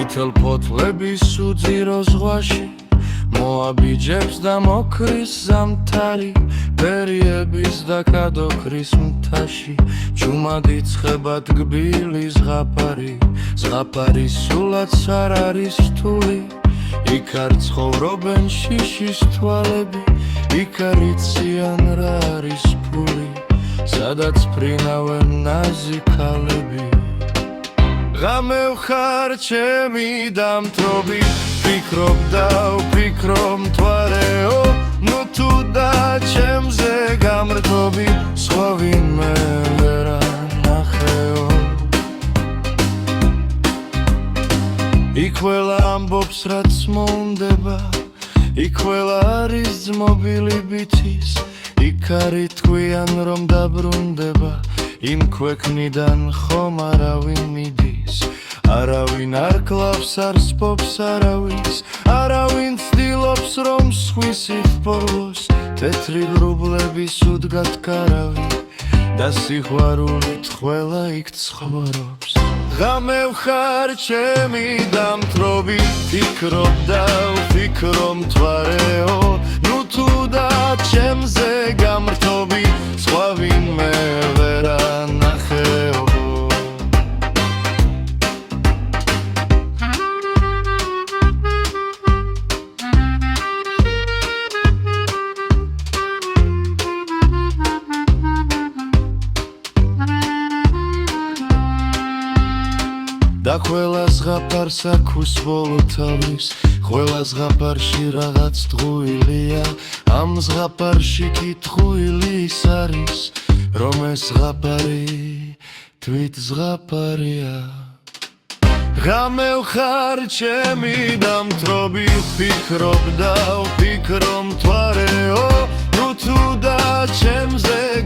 ყვითელ ფოთლების უძირო ზღვაში მოაბიჯებს და მოკრის ზამთარი ბერიების და კადოქრის მთაში ჩუმად იცხება ტკბილი ზღაპარი ზღაპარის სულაც არ არის რთული იქ არ ცხოვრობენ შიშის თვალები იქ არ იციან რა არის ფული სადაც ფრინავენ ნაზი ქალები ღამე ვხარ ჩემი დამთრობი ვფიქრობ და ვფიქრობ მთვარეო ნუ თუ და ჩემზე გამრთობი სხვა ვინმე ვერ ანახეო იქ ყველა ამბობს რაც მოუნდება იქ ყველა არის ძმობილი ბითის იქ არის თქვიან რომ დაბრუნდება იმ ქვეყნიდან ხომ არავინ მიდის არავინ არ კლავს არ სპობს არავინ ცდილობს რომ სხვისით პოვლოს თეთრი ღრუბლები სუდგათ კარავი და სიყვარულით ყველა იქ ცხოვრობს ღამე ვხარ ჩემი დამთრობი ვფიქრობ და ვფიქრობ მთვარეო ნუ თუ და ჩემზე გამრთობი სხვა ვინმე ვერ ანახეო და ყველა ზღაპარს აქვს ბოლო თავის ყველა ზღაპარში რაღაც ტყუილია ამ ზღაპარში კითხული ის არის რომ ეს ზღაპარი თვით ზღაპარია ღამე ვხარ ჩემი დამთრობი ვფიქრობ და ვფიქრობ მთვარეო ნუ თუ და ჩემზე